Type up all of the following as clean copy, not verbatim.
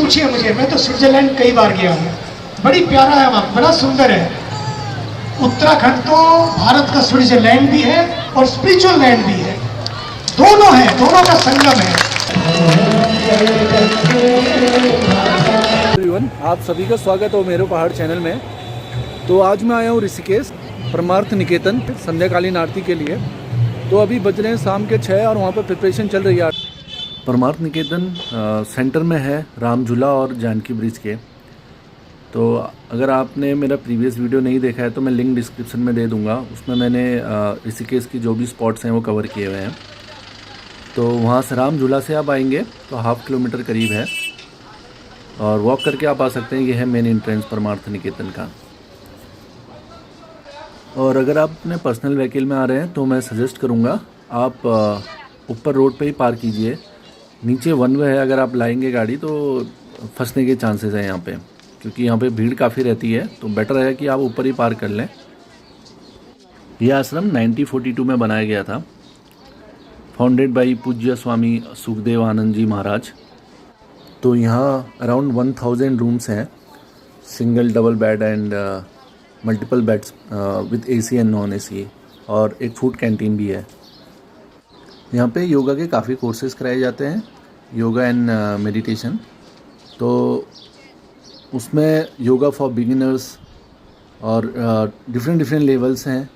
पूछिए मुझे, मैं तो स्विट्जरलैंड कई बार गया हूँ, बड़ी प्यारा है वहाँ, बड़ा सुंदर है। उत्तराखंड तो भारत का स्विट्जरलैंड भी है और स्पिरिचुअल लैंड भी है, दोनों है, दोनों का संगम है। एवरीवन, आप सभी का स्वागत हो मेरे पहाड़ चैनल में। तो आज मैं आया हूँ ऋषिकेश परमार्थ निकेतन संध्याकालीन आरती के लिए। तो अभी बज रहे हैं शाम के 6 और वहाँ पर प्रिपरेशन चल रही है। परमार्थ निकेतन सेंटर में है राम झूला और जानकी ब्रिज के। तो अगर आपने मेरा प्रीवियस वीडियो नहीं देखा है तो मैं लिंक डिस्क्रिप्शन में दे दूँगा। उसमें मैंने ऋषिकेश की जो भी स्पॉट्स हैं वो कवर किए हुए हैं। तो वहाँ से राम झूला से आप आएंगे तो ½ किलोमीटर करीब है और वॉक करके आप आ सकते हैं। ये है मेन एंट्रेंस परमार्थ निकेतन का। और अगर आप अपने पर्सनल व्हीकल में आ रहे हैं तो मैं सजेस्ट करूँगा आप ऊपर रोड पे ही पार्क कीजिए। नीचे वन वे है, अगर आप लाएंगे गाड़ी तो फंसने के चांसेस हैं यहाँ पे, क्योंकि यहाँ पे भीड़ काफ़ी रहती है। तो बेटर है कि आप ऊपर ही पार्क कर लें। यह आश्रम 1942 में बनाया गया था, फाउंडेड बाई पूज्य स्वामी सुखदेव आनंद जी महाराज। तो यहाँ अराउंड 1000 रूम्स हैं, single double bed and multiple beds with AC and non AC, और एक फूड कैंटीन भी है। यहाँ पे योगा के काफ़ी कोर्सेज कराए जाते हैं, योगा एंड मेडिटेशन। तो उसमें योगा फॉर बिगिनर्स और डिफरेंट लेवल्स हैं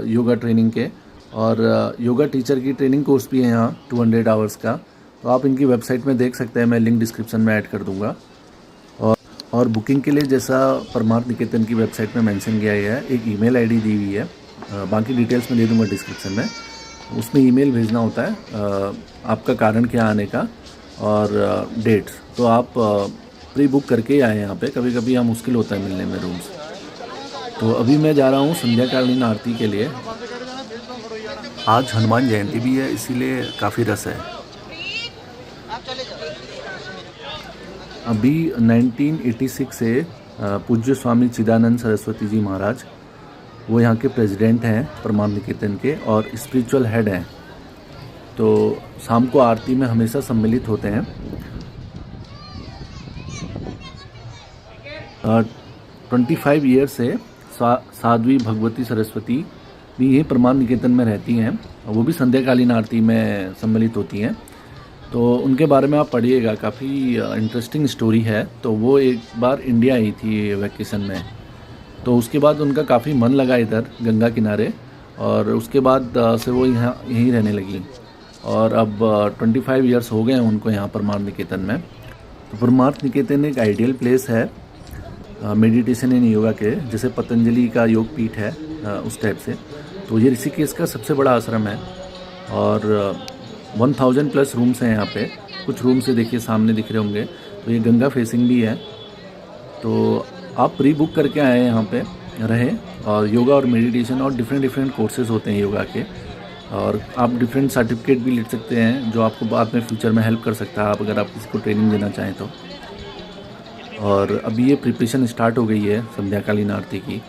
योगा ट्रेनिंग के, और योगा टीचर की ट्रेनिंग कोर्स भी है यहाँ 200 आवर्स का। तो आप इनकी वेबसाइट में देख सकते हैं, मैं लिंक डिस्क्रिप्शन में ऐड कर दूँगा। और बुकिंग के लिए जैसा परमार्थ निकेतन की वेबसाइट में मेंशन किया गया है, एक ईमेल आईडी दी हुई है, बाकी डिटेल्स में दे दूँगा डिस्क्रिप्शन में। उसमें ईमेल भेजना होता है आपका कारण क्या आने का और डेट्स। तो आप प्री बुक करके ही आए यहाँ पे, कभी कभी यहाँ मुश्किल होता है मिलने में रूम्स। तो अभी मैं जा रहा हूँ संध्याकालीन आरती के लिए। आज हनुमान जयंती भी है, इसीलिए काफ़ी रस है। अभी 1986 से पूज्य स्वामी चिदानंद सरस्वती जी महाराज, वो यहाँ के प्रेसिडेंट हैं परमार्थ निकेतन के और स्पिरिचुअल हेड हैं। तो शाम को आरती में हमेशा सम्मिलित होते हैं। 25 ईयर से साध्वी भगवती सरस्वती भी यही परमार्थ निकेतन में रहती हैं, वो भी संध्याकालीन आरती में सम्मिलित होती हैं। तो उनके बारे में आप पढ़िएगा, काफ़ी इंटरेस्टिंग स्टोरी है। तो वो एक बार इंडिया आई थी वैकेशन में, तो उसके बाद उनका काफ़ी मन लगा इधर गंगा किनारे, और उसके बाद से वो यहीं रहने लगी। और अब 25 ईयर्स हो गए हैं उनको यहाँ परमार्थ निकेतन में। तो परमार्थ निकेतन एक आइडियल प्लेस है मेडिटेशन एंड योगा के, जैसे पतंजलि का योग पीठ है उस टाइप से। तो ये ऋषिकेश का सबसे बड़ा आश्रम है और 1000 प्लस रूम्स हैं यहाँ पे। कुछ रूम से देखिए सामने दिख रहे होंगे, तो ये गंगा फेसिंग भी है। तो आप प्री बुक करके आए यहाँ पे रहें, और योगा और मेडिटेशन और डिफरेंट कोर्सेज होते हैं योगा के, और आप डिफरेंट सर्टिफिकेट भी ले सकते हैं जो आपको बाद में फ्यूचर में हेल्प कर सकता है, आप अगर आप किसी को ट्रेनिंग देना चाहें तो। और अभी ये प्रिपरेशन स्टार्ट हो गई है संध्याकालीन आरती की।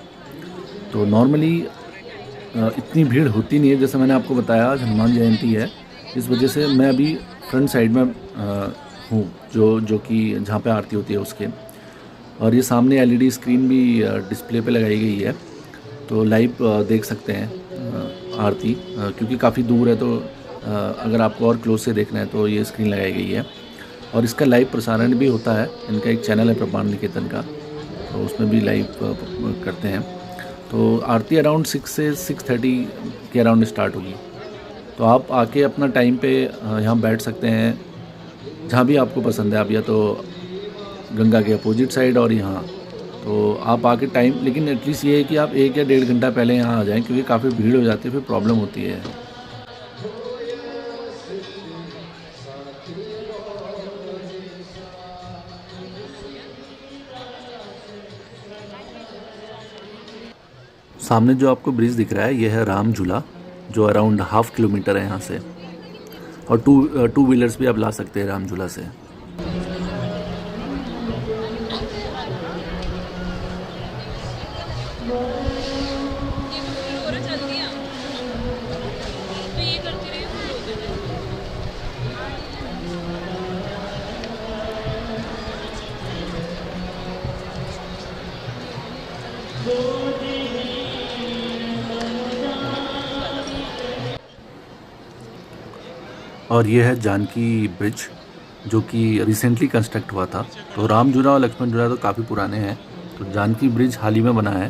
तो नॉर्मली इतनी भीड़ होती नहीं है, जैसे मैंने आपको बताया आज हनुमान जयंती है, इस वजह से मैं अभी फ्रंट साइड में हूँ, जो कि जहाँ पे आरती होती है उसके। और ये सामने एलईडी स्क्रीन भी डिस्प्ले पे लगाई गई है, तो लाइव देख सकते हैं आरती, क्योंकि काफ़ी दूर है। तो अगर आपको और क्लोज से देखना है तो ये स्क्रीन लगाई गई है। और इसका लाइव प्रसारण भी होता है, इनका एक चैनल है परमार्थ निकेतन का, तो उसमें भी लाइव करते हैं। तो आरती अराउंड 6 से 6:30 के अराउंड स्टार्ट होगी। तो आप आके अपना टाइम पे यहाँ बैठ सकते हैं, जहाँ भी आपको पसंद है। आप या तो गंगा के अपोजिट साइड और यहाँ, तो आप आके टाइम, लेकिन एटलीस्ट ये है कि आप 1 या 1.5 घंटा पहले यहाँ आ जाएं, क्योंकि काफ़ी भीड़ हो जाती है, फिर प्रॉब्लम होती है। सामने जो आपको ब्रिज दिख रहा है ये है राम झूला, जो अराउंड ½ किलोमीटर है यहाँ से, और टू व्हीलर्स भी आप ला सकते हैं राम झूला से। और ये है जानकी ब्रिज, जो कि रिसेंटली कंस्ट्रक्ट हुआ था। तो रामझूला और लक्ष्मण झूला तो काफ़ी पुराने हैं, तो जानकी ब्रिज हाल ही में बना है।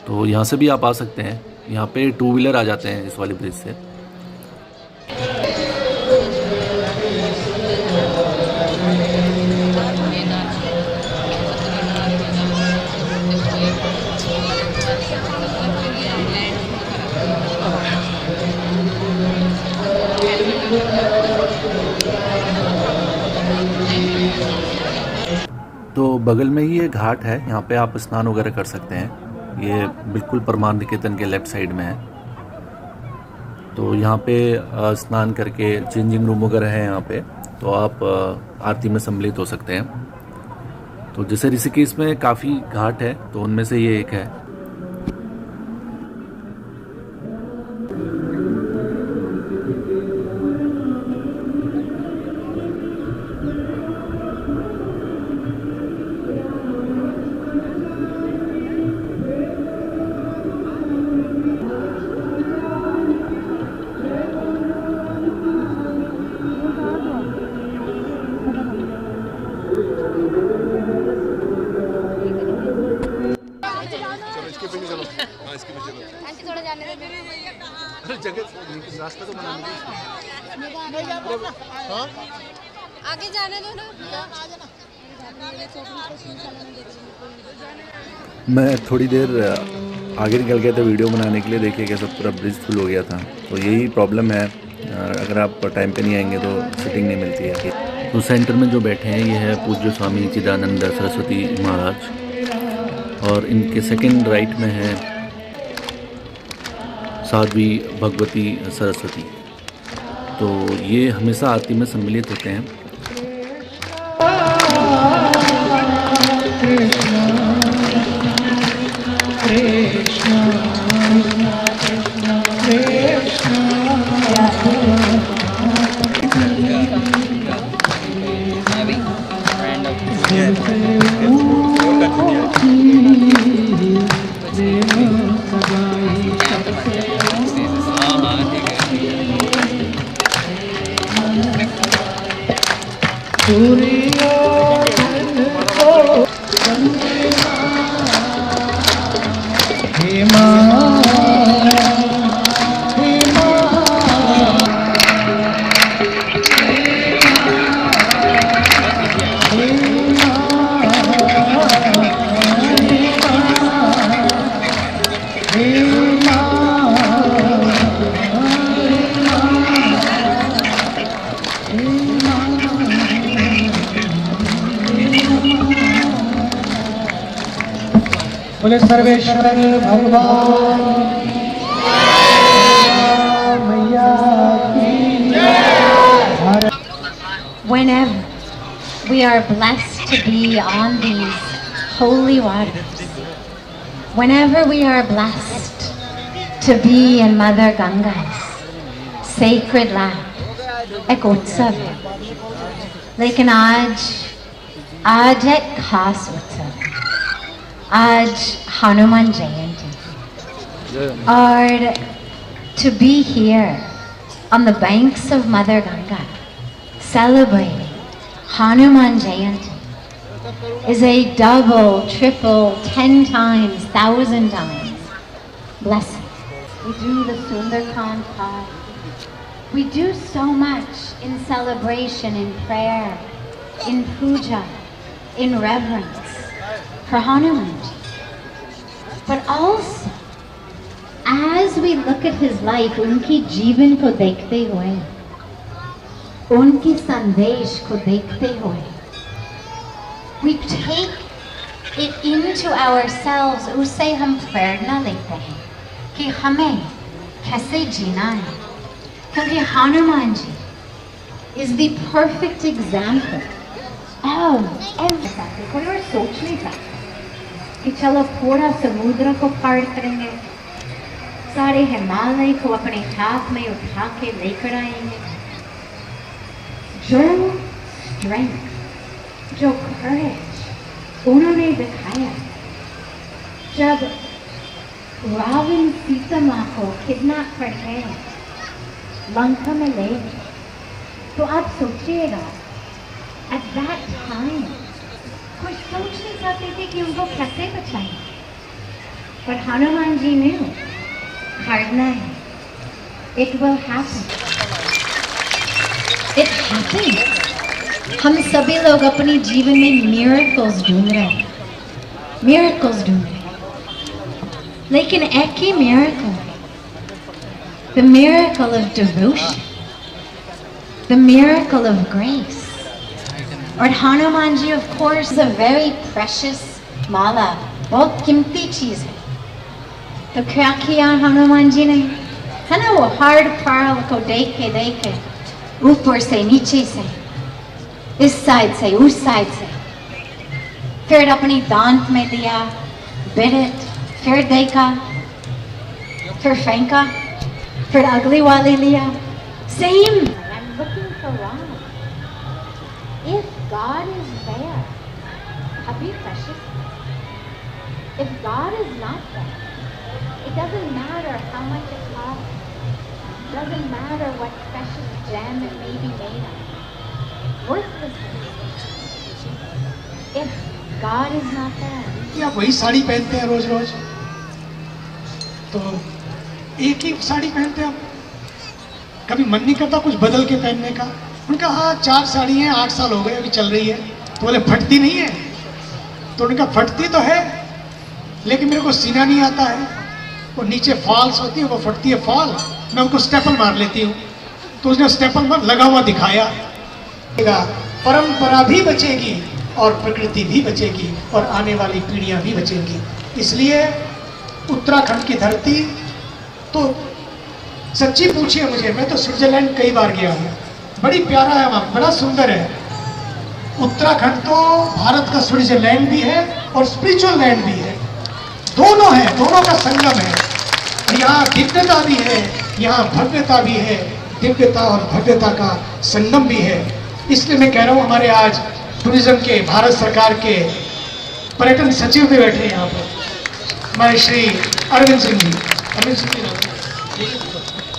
तो यहाँ से भी आप आ सकते हैं। यहाँ पे 2 व्हीलर आ जाते हैं इस वाली ब्रिज से। तो बगल में ही ये घाट है, यहाँ पे आप स्नान वगैरह कर सकते हैं। ये बिल्कुल परमान निकेतन के लेफ़्ट साइड में है। तो यहाँ पे स्नान करके चेंजिंग रूम वगैरह है यहाँ पे, तो आप आरती में सम्मिलित हो सकते हैं। तो जैसे ऋषिकेश में काफ़ी घाट है, तो उनमें से ये एक है। आंटी थोड़ा जाने दे। अरे जगह रास्ता तो बना हाँ आगे जाने दो ना। मैं थोड़ी देर आगे निकल गया था वीडियो बनाने के लिए। देखिए कैसा पूरा ब्रिज फुल हो गया था। तो यही प्रॉब्लम है, अगर आप टाइम पे नहीं आएंगे तो सीटिंग नहीं मिलती है। तो सेंटर में जो बैठे हैं ये है पूज्य स्वामी चिदानंद सरस्वती महाराज, और इनके सेकंड राइट में है साध्वी भगवती सरस्वती। तो ये हमेशा आरती में सम्मिलित होते हैं। बोले सर्वेश्वर भगवान मैया की जय। Whenever we are blessed to be on these holy waters, whenever we are blessed to be in Mother Ganga's sacred lap, एक उत्सव है। लेकिन आज एक खास उत्सव है। आज हनुमान जयंती, और to be here on the banks of Mother Ganga celebrating Hanuman Jayanti is a double, triple, 10 times, 1,000 times blessing. We do the Sundarkand Path. We do so much in celebration, in prayer, in puja, in reverence for Hanuman. But also, as we look at his life, उनकी जीवन को देखते हुए, उनकी संदेश को देखते हुए, we take it into ourselves, उससे हम प्रेरणा लेते हैं कि हमें कैसे जीना है। क्योंकि Hanuman ji is the perfect example of everything। कोई और सोच नहीं सकता कि चलो पूरा समुद्र को पार करेंगे, सारे हिमालय को अपने हाथ में उठा के लेकर आएंगे। जो स्ट्रेंथ, जो करेज उन्होंने दिखाया, जब रावण सीता माँ को किडनैप करके लंका में ले गए, तो आप सोचिएगा एट दैट टाइम कोई सोच नहीं सकते थे कि उनको कैसे बचाएं, पर हनुमान जी ने करना है, it will happen, it happened. हम सभी लोग अपने जीवन में मिरेकल्स ढूंढ रहे हैं, मिरेकल्स ढूंढ रहे हैं, लेकिन एक ही miracle, the miracle of devotion, the miracle of grace. और Hanuman ji, of course, is a very precious माला, बहुत कीमती चीज है। तो क्या किया हनुमान जी ने, है ना, वो हार्ड पर्ल को देख के ऊपर से नीचे से, इस साइड से उस साइड से, फिर अपनी दांत में दिया, बिरट, फिर देखा, फिर फेंका, फिर अगली वाली लिया। Same. I'm looking for Ram. If God is there, Abhi precious. If God is not there, it doesn't matter how much it costs. It doesn't matter what precious gem it may be made of. Worthless. If God is not there. क्या वही साड़ी पहनते हैं रोज रोज? तो एक ही साड़ी पहनते हैं आप? कभी मन नहीं करता कुछ बदल के पहनने का? उनका हाँ 4 साड़ी हैं, 8 साल हो गए, अभी चल रही है। तो बोले फटती नहीं है? तो उनका फटती तो है, लेकिन मेरे को सीना नहीं आता है। वो नीचे फॉल्स होती है, वो फटती है फॉल, मैं उनको स्टेपल मार लेती हूँ। तो उसने स्टेपल मार लगा हुआ दिखाया। परंपरा भी बचेगी और प्रकृति भी बचेगी और आने वाली पीढ़ियां भी बचेंगी। इसलिए उत्तराखंड की धरती तो सच्ची पूछिए मुझे, मैं तो स्विट्जरलैंड कई बार गया हूँ, बड़ी प्यारा है वहाँ, बड़ा सुंदर है। उत्तराखंड तो भारत का स्विट्जरलैंड भी है और स्पिरिचुअल लैंड भी है, दोनों है, दोनों का संगम है। यहाँ दिव्यता भी है, यहाँ भव्यता भी है, दिव्यता और भव्यता का संगम भी है। इसलिए मैं कह रहा हूँ, हमारे आज टूरिज्म के भारत सरकार के पर्यटन सचिव भी बैठे हैं यहाँ पर, हमारे श्री अरविंद सिंह जी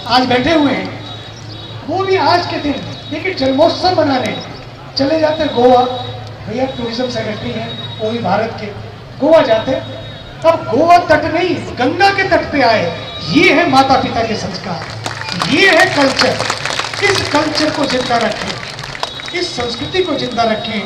आज बैठे हुए हैं। वो भी आज के दिन देखिए जन्मोत्सव मनाने चले जाते गोवा, भैया टूरिज्म सेक्रेटरी हैं वो भी भारत के, गोवा जाते। अब गोवा तट नहीं, गंगा के तट पे आए। ये है माता पिता के संस्कार, ये है कल्चर। इस कल्चर को जिंदा रखें, इस संस्कृति को जिंदा रखें।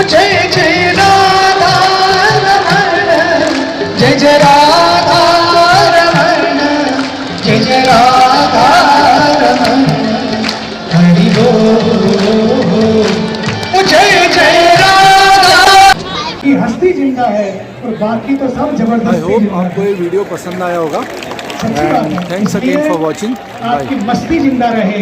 जय जय राधा रमण, जय जय राधा रमण, जय जय राधा रमण, हरि बोल। जय जय राधा की हस्ती जिंदा है और बाकी तो सब आई जबरदस्ती होप जिंदा आपको है। ये वीडियो पसंद आया होगा। सच्ची बात है। थैंक्स अगेन इसलिए फॉर वॉचिंग। आपकी मस्ती जिंदा रहे,